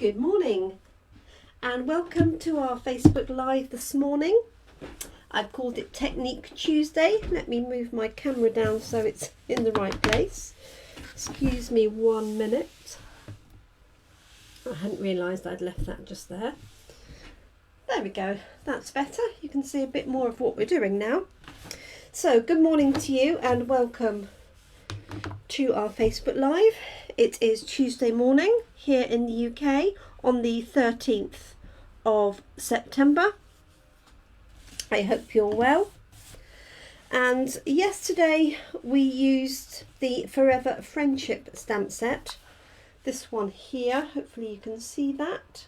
Good morning and welcome to our Facebook Live this morning. I've called it Technique Tuesday. Let me move my camera down so it's in the right place. Excuse me 1 minute. I hadn't realised I'd left that just there. There we go, that's better. You can see a bit more of what we're doing now. So good morning to you and welcome to our Facebook Live. It is Tuesday morning here in the UK on the 13th of September. I hope you're well. And yesterday we used the Forever Friendship stamp set. This one here, hopefully you can see that.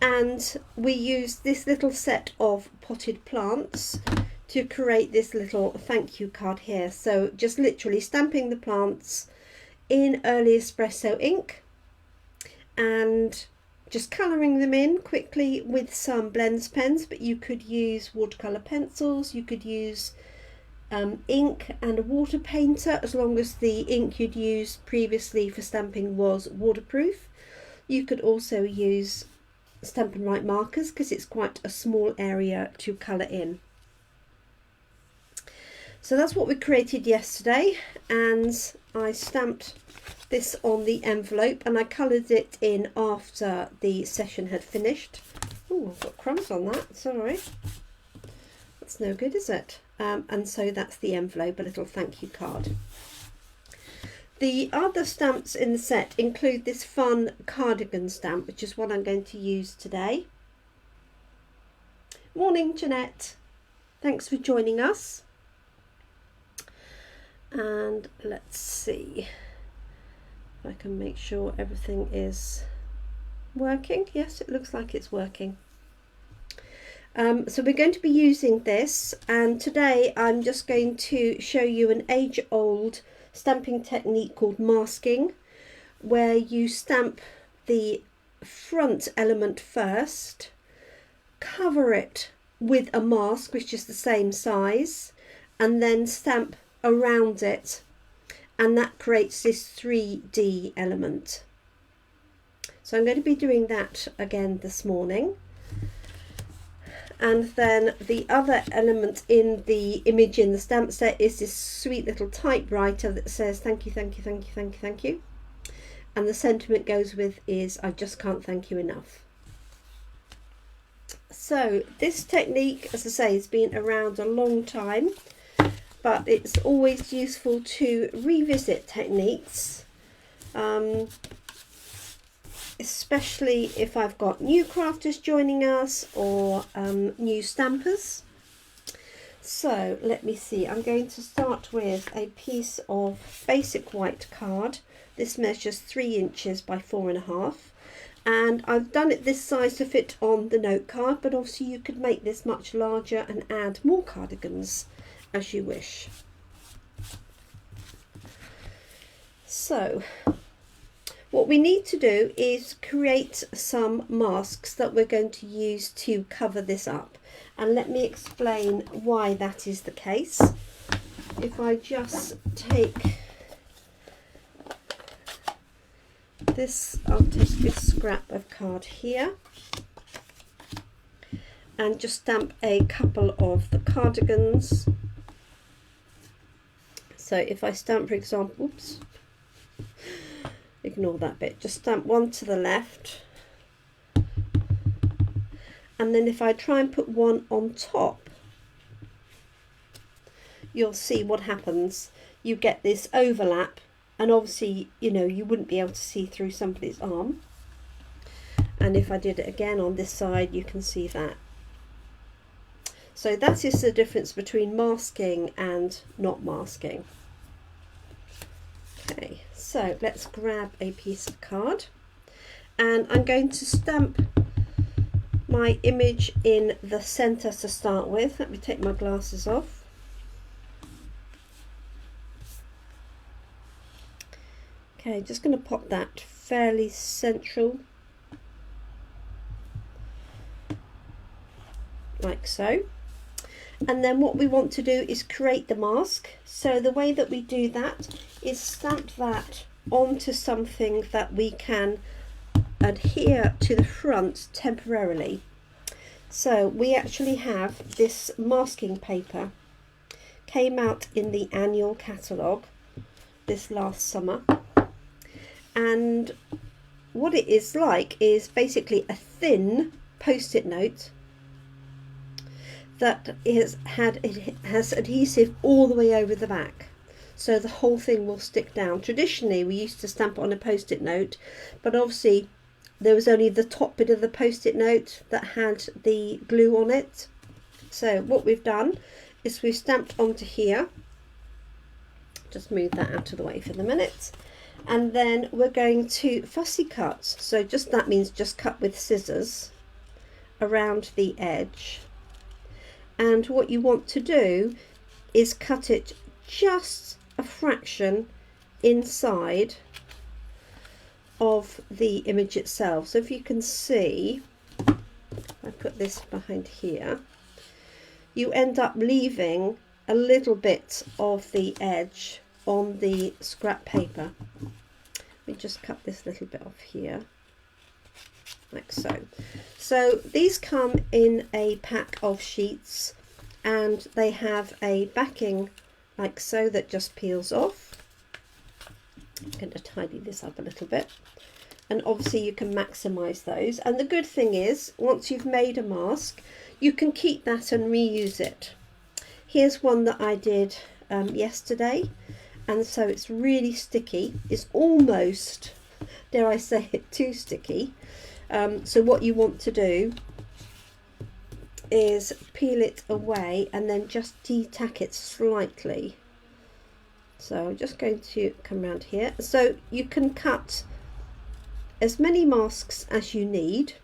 And we used this little set of potted plants to create this little thank you card here. So just literally stamping the plants in early espresso ink and just colouring them in quickly with some blends pens, but you could use watercolour pencils, you could use ink and a water painter, as long as the ink you'd used previously for stamping was waterproof. You could also use Stampin' Up markers because it's quite a small area to colour in. So that's what we created yesterday, and I stamped this on the envelope and I coloured it in after the session had finished. Oh, I've got crumbs on that, sorry. That's no good, is it? And so that's the envelope, a little thank you card. The other stamps in the set include this fun cardigan stamp, which is what I'm going to use today. Morning, Jeanette. Thanks for joining us. And let's see if I can make sure everything is working. Yes, it looks like it's working. So we're going to be using this, and today I'm just going to show you an age-old stamping technique called masking, where you stamp the front element first, cover it with a mask which is the same size, and then stamp around it, and that creates this 3D element. So I'm going to be doing that again this morning. And then the other element in the image in the stamp set is this sweet little typewriter that says thank you, thank you, thank you, thank you, thank you. And the sentiment goes with is I just can't thank you enough. So this technique, as I say, has been around a long time, but it's always useful to revisit techniques, especially if I've got new crafters joining us or new stampers. So let me see, I'm going to start with a piece of basic white card. This measures 3 inches by 4.5, and I've done it this size to fit on the note card, but obviously you could make this much larger and add more cardigans as you wish. So what we need to do is create some masks that we're going to use to cover this up, and let me explain why that is the case. If I just take this, I'll take this scrap of card here and just stamp a couple of the cardigans. So if I stamp, for example, oops, ignore that bit, just stamp one to the left, and then if I try and put one on top, you'll see what happens. You get this overlap, and obviously, you know, you wouldn't be able to see through somebody's arm. And if I did it again on this side, you can see that. So that is the difference between masking and not masking. Okay, so let's grab a piece of card, and I'm going to stamp my image in the center to start with. Let me take my glasses off. Okay, just going to pop that fairly central, like so. And then what we want to do is create the mask. So the way that we do that is stamp that onto something that we can adhere to the front temporarily. So we actually have this masking paper, came out in the annual catalogue this last summer, and what it is like is basically a thin post-it note that has adhesive all the way over the back, so the whole thing will stick down. Traditionally we used to stamp it on a post-it note, but obviously there was only the top bit of the post-it note that had the glue on it. So what we've done is we've stamped onto here, just move that out of the way for the minute, and then we're going to fussy cut. So that means just cut with scissors around the edge, and what you want to do is cut it just a fraction inside of the image itself. So if you can see, I put this behind here, you end up leaving a little bit of the edge on the scrap paper. We just cut this little bit off here, like so. So these come in a pack of sheets, and they have a backing like so that just peels off. I'm going to tidy this up a little bit, and obviously you can maximize those. And the good thing is, once you've made a mask, you can keep that and reuse it. Here's one that I did yesterday, and so it's really sticky. It's almost, dare I say it, too sticky. So what you want to do is peel it away and then just de-tack it slightly. So I'm just going to come around here. So you can cut as many masks as you need.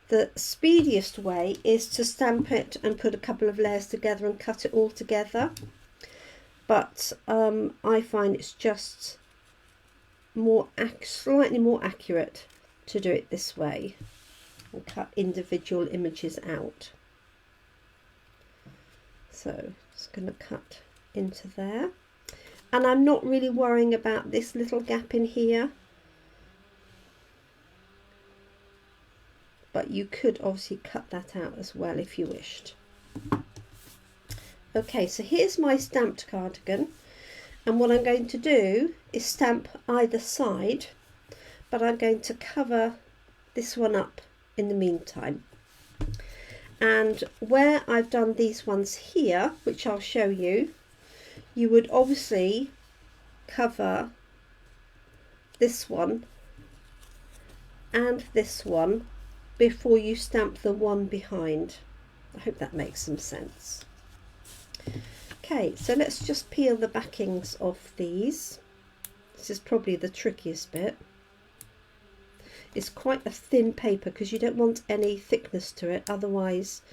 The speediest way is to stamp it and put a couple of layers together and cut it all together. But I find it's just slightly more accurate to do it this way and cut individual images out. So just going to cut into there, and I'm not really worrying about this little gap in here, but you could obviously cut that out as well if you wished. Okay, so here's my stamped cardigan, and what I'm going to do is stamp either side, but I'm going to cover this one up in the meantime. And where I've done these ones here, which I'll show you, you would obviously cover this one and this one before you stamp the one behind. I hope that makes some sense. Okay, so let's just peel the backings off these. This is probably the trickiest bit. It's quite a thin paper because you don't want any thickness to it, otherwise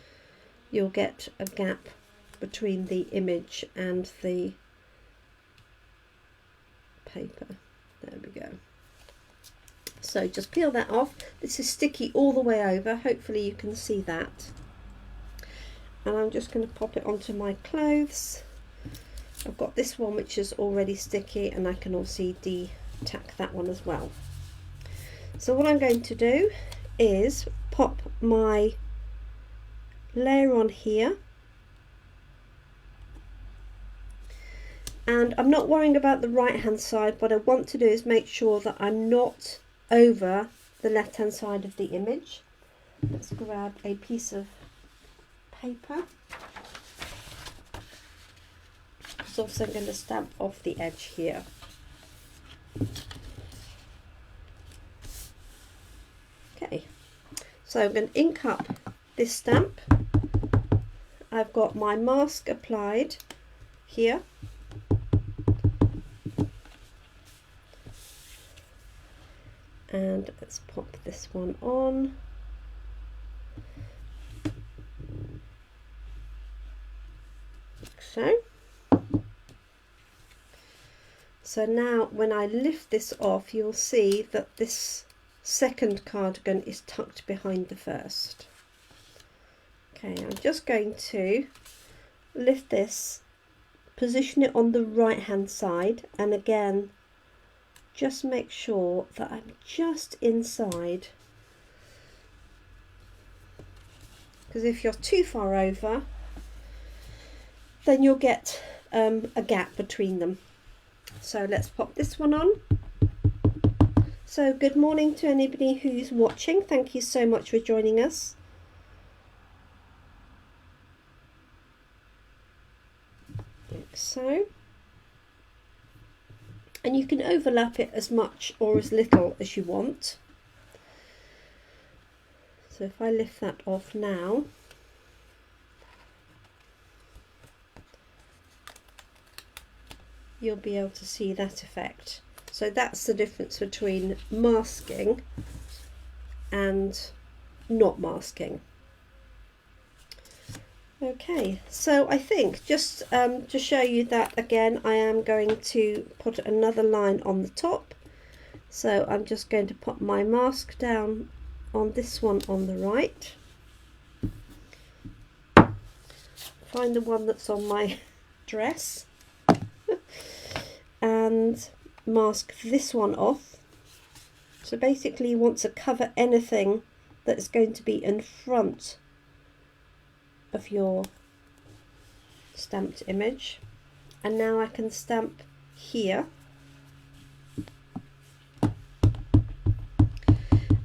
you'll get a gap between the image and the paper. There we go. So just peel that off. This is sticky all the way over, hopefully you can see that. And I'm just going to pop it onto my clothes. I've got this one which is already sticky, and I can also de-tack that one as well. So what I'm going to do is pop my layer on here, and I'm not worrying about the right hand side. What I want to do is make sure that I'm not over the left hand side of the image. Let's grab a piece of paper. I'm also going to stamp off the edge here. Okay, so I'm going to ink up this stamp. I've got my mask applied here. And let's pop this one on. Like so. So now when I lift this off, you'll see that this second cardigan is tucked behind the first. Okay, I'm just going to lift this, position it on the right hand side, and again just make sure that I'm just inside, because if you're too far over, then you'll get a gap between them. So let's pop this one on. So good morning to anybody who's watching. Thank you so much for joining us. Like so. And you can overlap it as much or as little as you want. So if I lift that off now, you'll be able to see that effect. So that's the difference between masking and not masking. Okay, so I think just to show you that again, I am going to put another line on the top. So I'm just going to put my mask down on this one on the right. Find the one that's on my dress and mask this one off. So basically you want to cover anything that's going to be in front of your stamped image. And now I can stamp here.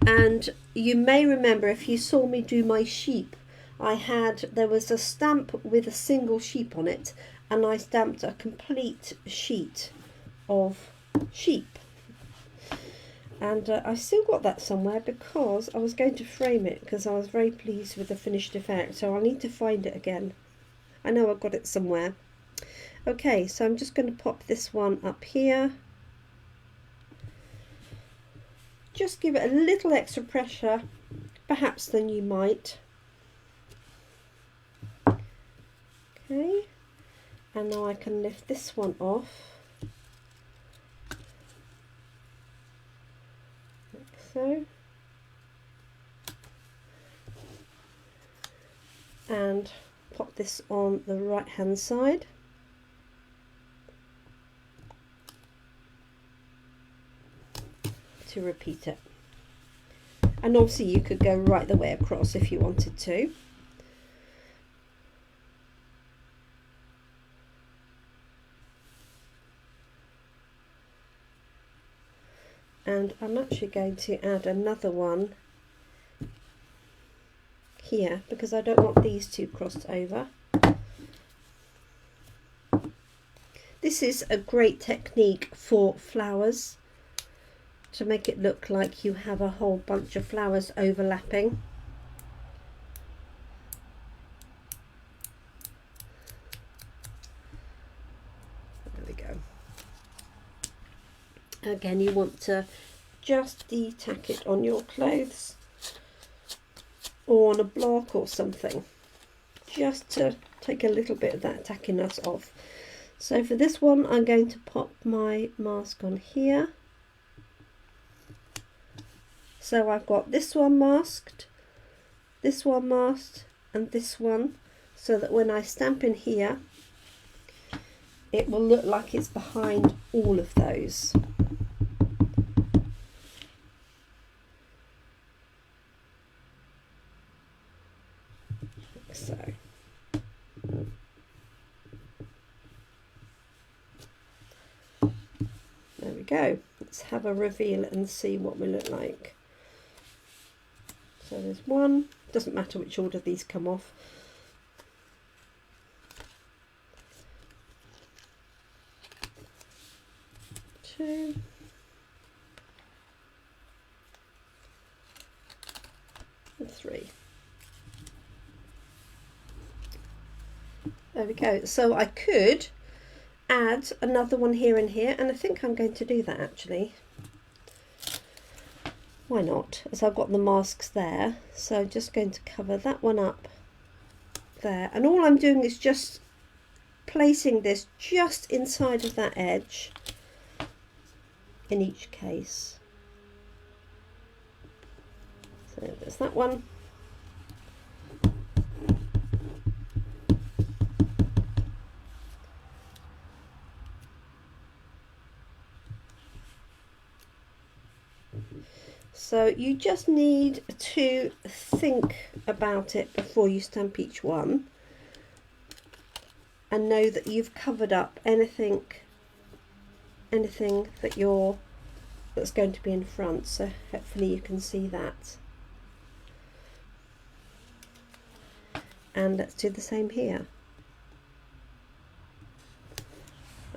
And you may remember, if you saw me do my sheep, there was a stamp with a single sheep on it, and I stamped a complete sheet of sheep. And I still got that somewhere because I was going to frame it because I was very pleased with the finished effect. So I'll need to find it again. I know I've got it somewhere. Okay, so I'm just going to pop this one up here. Just give it a little extra pressure, perhaps than you might. Okay, and now I can lift this one off. So, and pop this on the right hand side. To repeat it. And obviously you could go right the way across if you wanted to. And I'm actually going to add another one here because I don't want these two crossed over. This is a great technique for flowers, to make it look like you have a whole bunch of flowers overlapping. There we go. Again, you want to just de-tack it on your clothes or on a block or something, just to take a little bit of that tackiness off. So for this one, I'm going to pop my mask on here. So I've got this one masked, and this one, so that when I stamp in here, it will look like it's behind all of those. So there we go. Let's have a reveal and see what we look like. So there's one, doesn't matter which order these come off. Two. And three. There we go. So I could add another one here and here, and I think I'm going to do that actually. Why not, as I've got the masks there. So I'm just going to cover that one up there, and all I'm doing is just placing this just inside of that edge in each case. So there's that one. So you just need to think about it before you stamp each one, and know that you've covered up anything that that's going to be in front. So hopefully you can see that. And let's do the same here.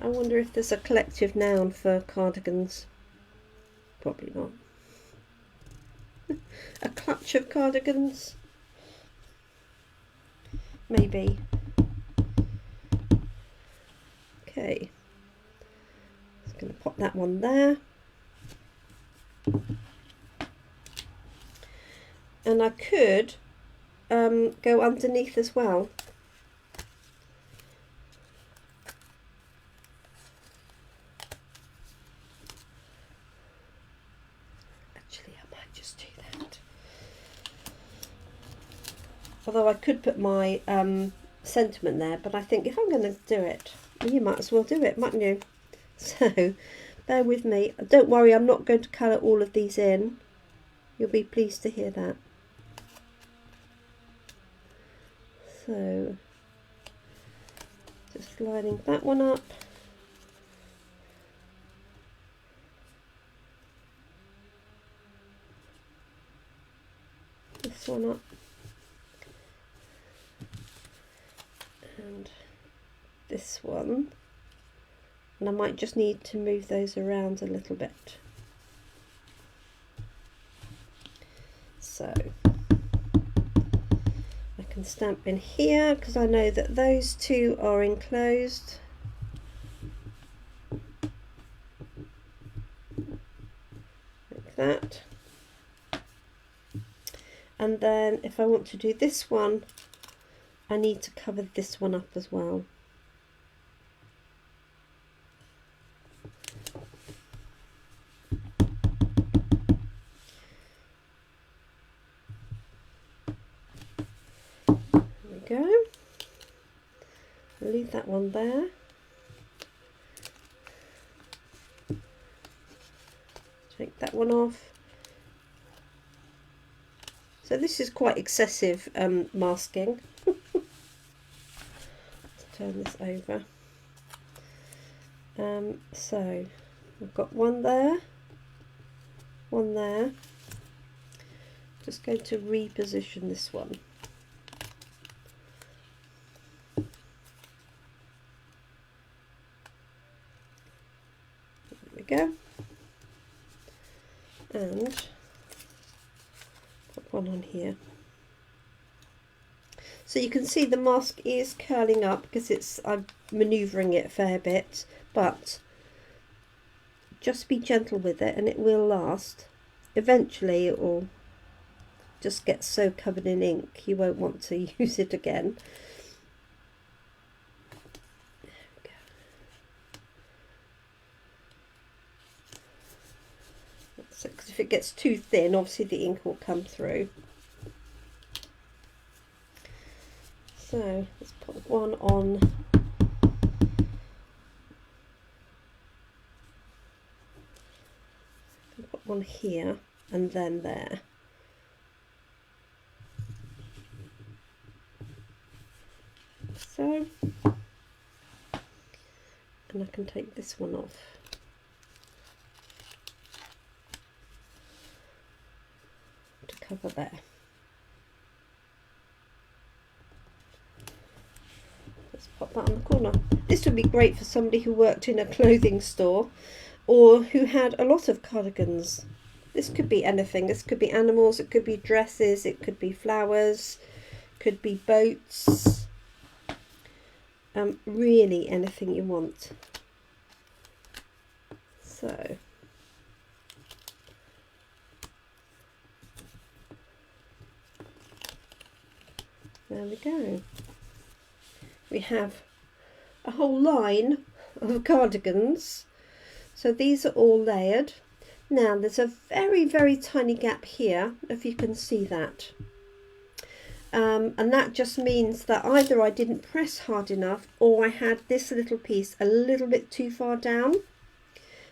I wonder if there's a collective noun for cardigans. Probably not. A clutch of cardigans? Maybe. Okay. Just going to pop that one there. And I could go underneath as well. Actually, I might just do that. Although I could put my sentiment there, but I think if I'm going to do it, you might as well do it, mightn't you? So, bear with me. Don't worry, I'm not going to colour all of these in. You'll be pleased to hear that. So, just lining that one up. This one up. And this one. And I might just need to move those around a little bit. So I can stamp in here because I know that those two are enclosed. Like that. And then if I want to do this one, I need to cover this one up as well. Go. I'll leave that one there. Take that one off. So this is quite excessive masking. Let's turn this over. So I've got one there, one there. Just going to reposition this one. Go, and put one on here. So you can see the mask is curling up because I'm manoeuvring it a fair bit, but just be gentle with it and it will last. Eventually it will just get so covered in ink you won't want to use it again. Because if it gets too thin, obviously the ink will come through. So let's put one on. Put one here and then there. So, and I can take this one off. Cover there. Let's pop that on the corner. This would be great for somebody who worked in a clothing store or who had a lot of cardigans. This could be anything. This could be animals, it could be dresses, it could be flowers, could be boats. Really anything you want. So there we go. We have a whole line of cardigans. So these are all layered. Now there's a very, very tiny gap here, if you can see that. And that just means that either I didn't press hard enough or I had this little piece a little bit too far down.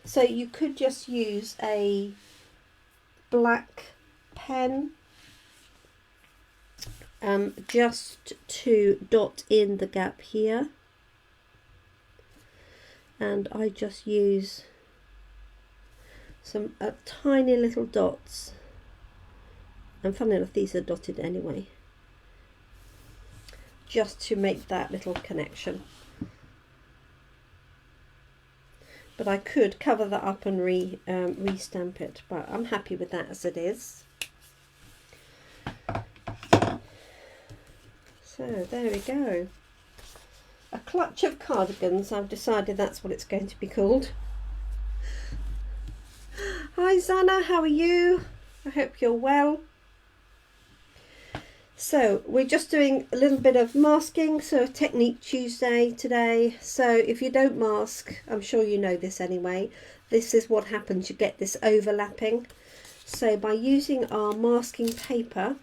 So you could just use a black pen just to dot in the gap here, and I just use some tiny little dots, and funny enough these are dotted anyway, just to make that little connection. But I could cover that up and re-stamp it, but I'm happy with that as it is. So there we go. A clutch of cardigans. I've decided that's what it's going to be called. Hi Zana, how are you? I hope you're well. So we're just doing a little bit of masking, so Technique Tuesday today. So if you don't mask, I'm sure you know this anyway, this is what happens, you get this overlapping. So by using our masking paper,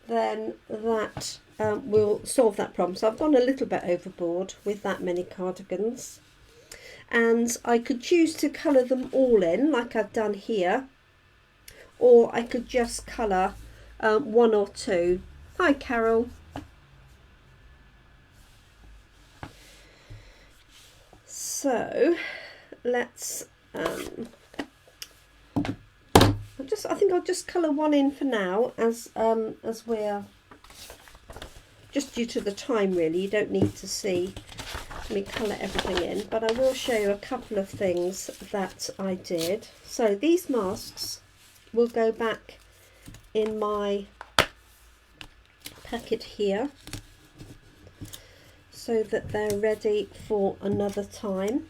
then that will solve that problem. So I've gone a little bit overboard with that many cardigans, and I could choose to colour them all in like I've done here, or I could just colour one or two. Hi Carol. So let's I think I'll just colour one in for now, as we're just due to the time really. You don't need to see me colour everything in, but I will show you a couple of things that I did. So these masks will go back in my packet here so that they're ready for another time,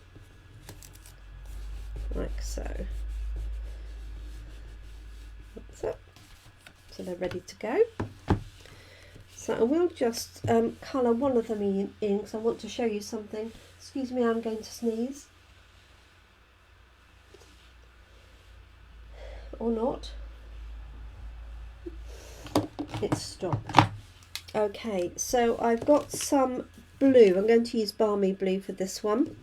like so. So they're ready to go. So I will just colour one of them in because I want to show you something. Excuse me, I'm going to sneeze. Or not. It's stopped. Okay, so I've got some blue. I'm going to use balmy blue for this one.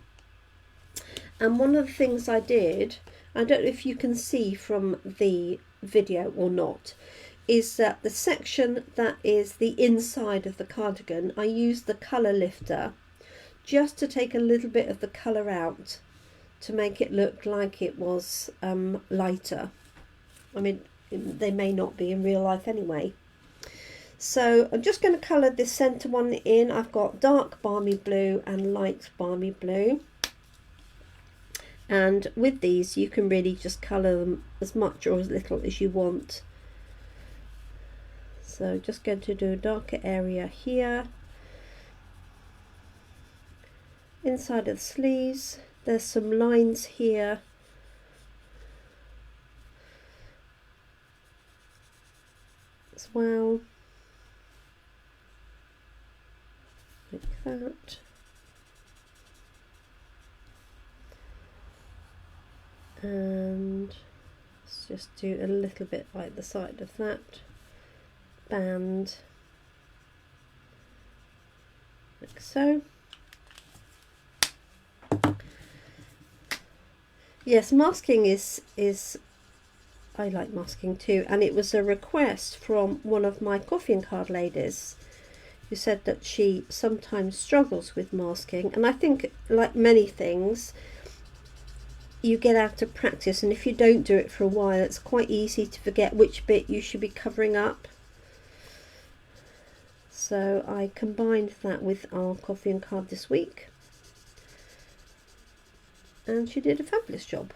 And one of the things I did, I don't know if you can see from the video or not, is that the section that is the inside of the cardigan, I used the colour lifter just to take a little bit of the colour out to make it look like it was lighter. I mean, they may not be in real life anyway. So I'm just going to colour this centre one in. I've got dark balmy blue and light balmy blue. And with these you can really just colour them as much or as little as you want. So just going to do a darker area here. Inside of the sleeves there's some lines here. As well. Like that. And let's just do a little bit like the side of that band, like so. Yes, masking is I like masking too, and it was a request from one of my coffee and card ladies who said that she sometimes struggles with masking, and I think like many things you get out of practice, and if you don't do it for a while it's quite easy to forget which bit you should be covering up. So I combined that with our coffee and card this week, and she did a fabulous job.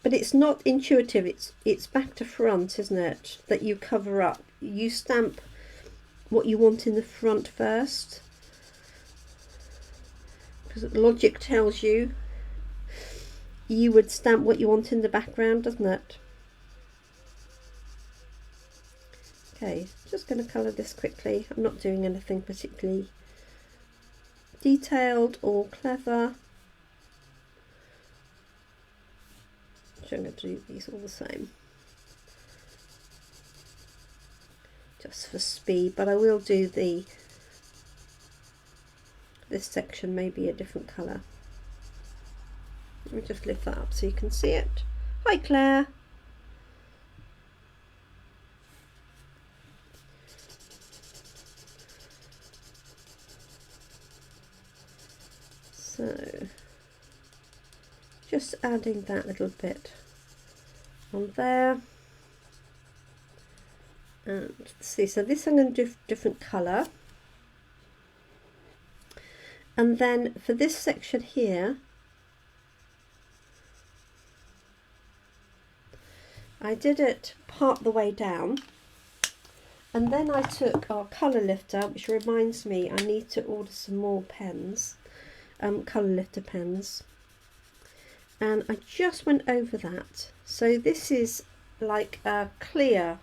But it's not intuitive, it's back to front, isn't it, that you cover up. You stamp what you want in the front first, because logic tells you you would stamp what you want in the background, doesn't it? Okay, just going to colour this quickly. I'm not doing anything particularly detailed or clever. So I'm going to do these all the same, just for speed, but I will do this section maybe a different colour. Let me just lift that up so you can see it. Hi Claire. So just adding that little bit on there. And see, so this I'm going to do different colour. And then for this section here, I did it part the way down, and then I took our colour lifter, which reminds me I need to order some more pens, colour lifter pens, and I just went over that. So this is like a clear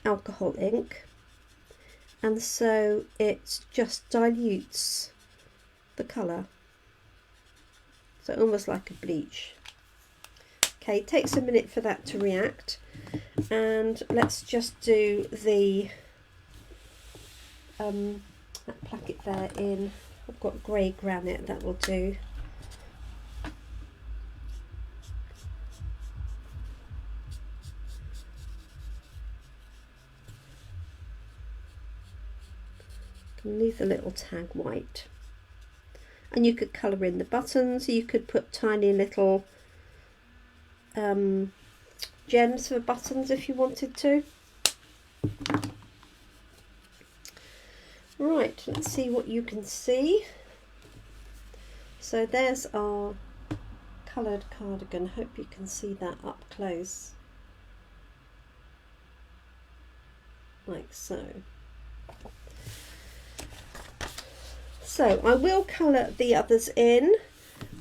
alcohol ink, and so it just dilutes the colour, so almost like a bleach. Okay, it takes a minute for that to react, and let's just do the that placket there in, I've got grey granite, that will do. Leave the little tag white, and you could colour in the buttons. You could put tiny little gems for buttons if you wanted to. Right, let's see what you can see. So there's our coloured cardigan. Hope you can see that up close, like so. So I will colour the others in,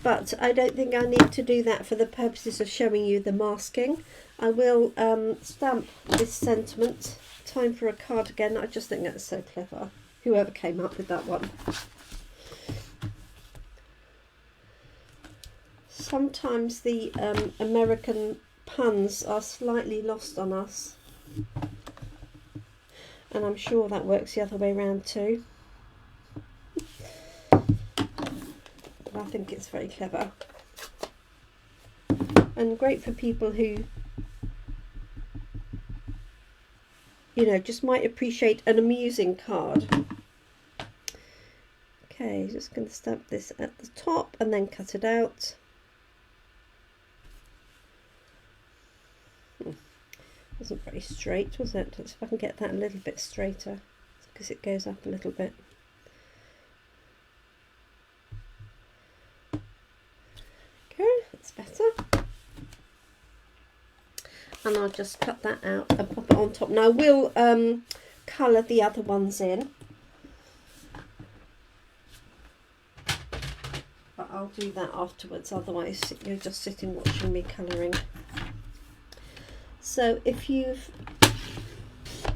but I don't think I need to do that for the purposes of showing you the masking. I will stamp this sentiment, time for a cardigan. I just think that's so clever, whoever came up with that one. Sometimes the American puns are slightly lost on us, and I'm sure that works the other way around too. I think it's very clever and great for people who, you know, just might appreciate an amusing card. Okay, just going to stamp this at the top and then cut it out. Wasn't very straight, was it? Let's see if I can get that a little bit straighter, because it goes up a little bit. That's better, and I'll just cut that out and pop it on top. Now we'll colour the other ones in, but I'll do that afterwards, otherwise you're just sitting watching me colouring. So if you've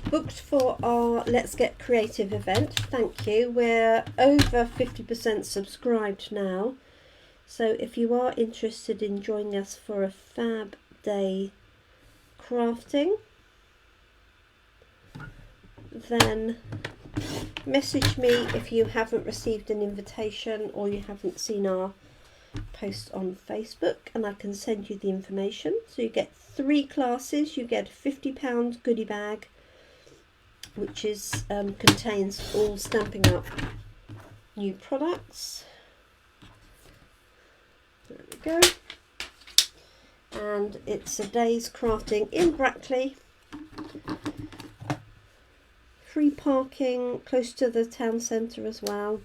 booked for our Let's Get Creative event, thank you. We're over 50% subscribed now. So if you are interested in joining us for a fab day crafting, then message me if you haven't received an invitation or you haven't seen our post on Facebook, and I can send you the information. So you get 3 classes, you get a £50 goodie bag, which is contains all Stampin' Up new products. There we go. And it's a day's crafting in Brackley. Free parking close to the town centre as well.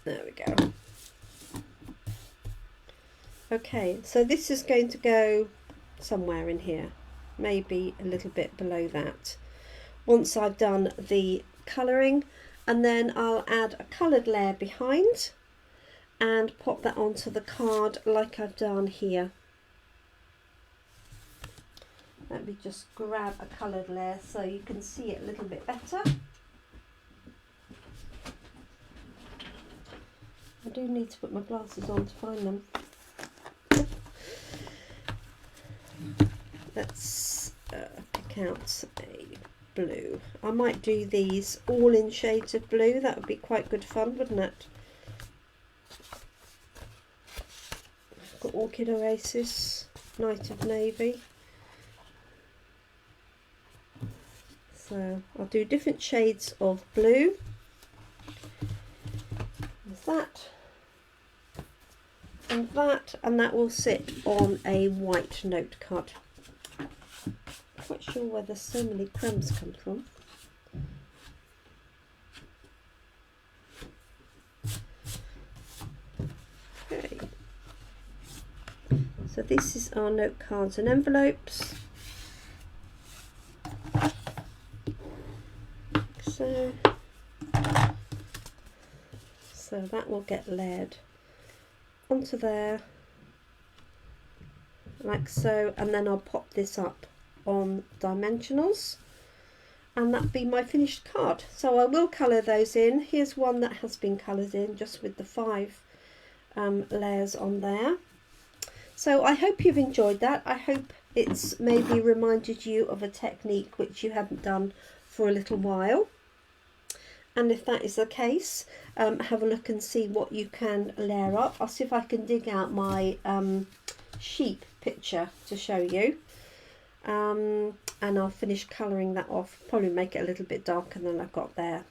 There we go. Okay, so this is going to go somewhere in here, maybe a little bit below that, once I've done the colouring. And then I'll add a coloured layer behind and pop that onto the card like I've done here. Let me just grab a coloured layer so you can see it a little bit better. I do need to put my glasses on to find them. Let's pick out a blue. I might do these all in shades of blue. That would be quite good fun, wouldn't it? I've got Orchid Oasis, Night of Navy. So I'll do different shades of blue. There's that. And that, and that will sit on a white note card. Not sure where there's so many crumbs come from. Okay. So this is our note cards and envelopes. So that will get layered onto there like so, and then I'll pop this up on dimensionals, and that'll be my finished card. So I will colour those in. Here's one that has been coloured in just with the 5 layers on there. So I hope you've enjoyed that. I hope it's maybe reminded you of a technique which you haven't done for a little while. And if that is the case, have a look and see what you can layer up. I'll see if I can dig out my sheep picture to show you. And I'll finish colouring that off, probably make it a little bit darker than I've got there.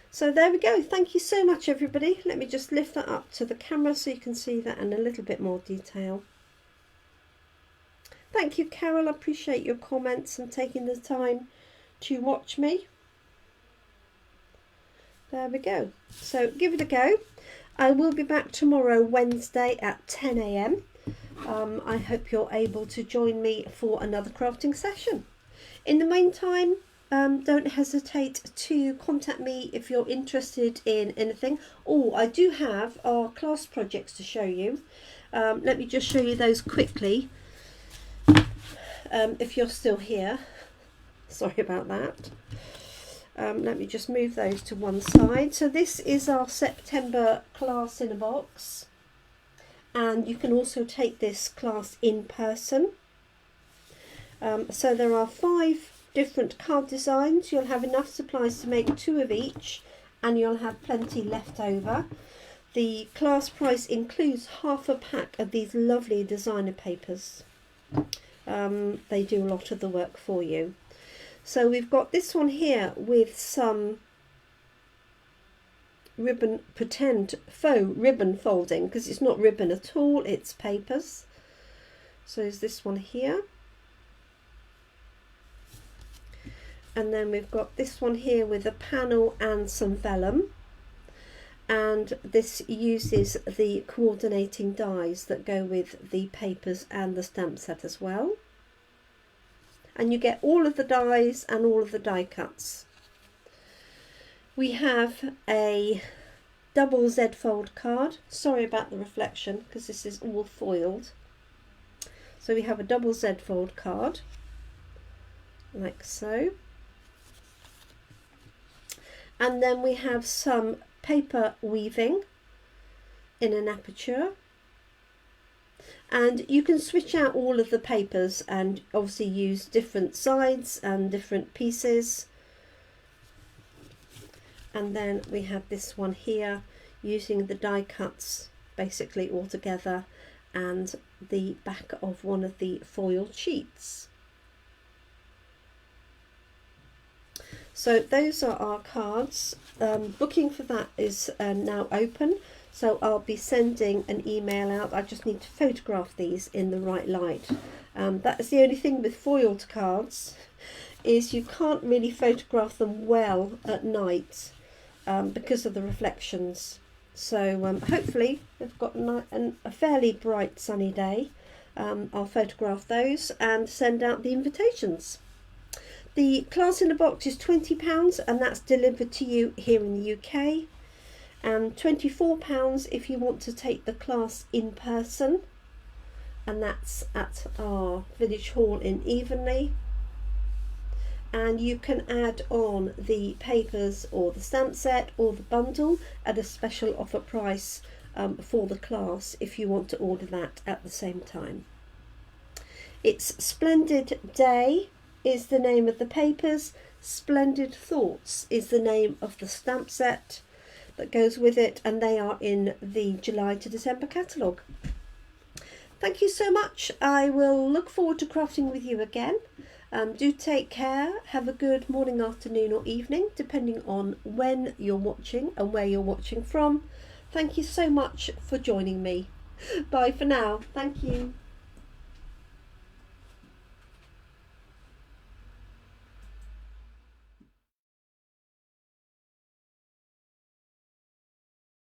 So there we go. Thank you so much, everybody. Let me just lift that up to the camera so you can see that in a little bit more detail. Thank you, Carol. I appreciate your comments and taking the time to watch me. There we go. So give it a go. I will be back tomorrow, Wednesday at 10 AM. I hope you're able to join me for another crafting session. In the meantime, don't hesitate to contact me if you're interested in anything. Oh, I do have our class projects to show you. Let me just show you those quickly. If you're still here, sorry about that. Let me just move those to one side. So this is our September class in a box, and you can also take this class in person. So there are 5 different card designs. You'll have enough supplies to make 2 of each, and you'll have plenty left over. The class price includes half a pack of these lovely designer papers. They do a lot of the work for you. So we've got this one here with some ribbon, pretend faux ribbon folding, because it's not ribbon at all, it's papers. So there's this one here. And then we've got this one here with a panel and some vellum. And this uses the coordinating dies that go with the papers and the stamp set as well. And you get all of the dies and all of the die cuts. We have a double Z fold card. Sorry about the reflection because this is all foiled. So we have a double Z fold card like so. And then we have some paper weaving in an aperture. And you can switch out all of the papers and obviously use different sides and different pieces. And then we have this one here using the die cuts basically all together and the back of one of the foiled sheets. So those are our cards. Booking for that is now open. So I'll be sending an email out. I just need to photograph these in the right light. That is the only thing with foiled cards, is you can't really photograph them well at night because of the reflections. So hopefully we've got a fairly bright sunny day. I'll photograph those and send out the invitations. The class in a box is £20 and that's delivered to you here in the UK. And £24 if you want to take the class in person, and that's at our village hall in Evenley. And you can add on the papers or the stamp set or the bundle at a special offer price for the class if you want to order that at the same time. It's Splendid Day is the name of the papers. Splendid Thoughts is the name of the stamp set that goes with it, and they are in the July to December catalogue. Thank you so much. I will look forward to crafting with you again. Do take care. Have a good morning, afternoon or evening, depending on when you're watching and where you're watching from. Thank you so much for joining me. Bye for now. Thank you.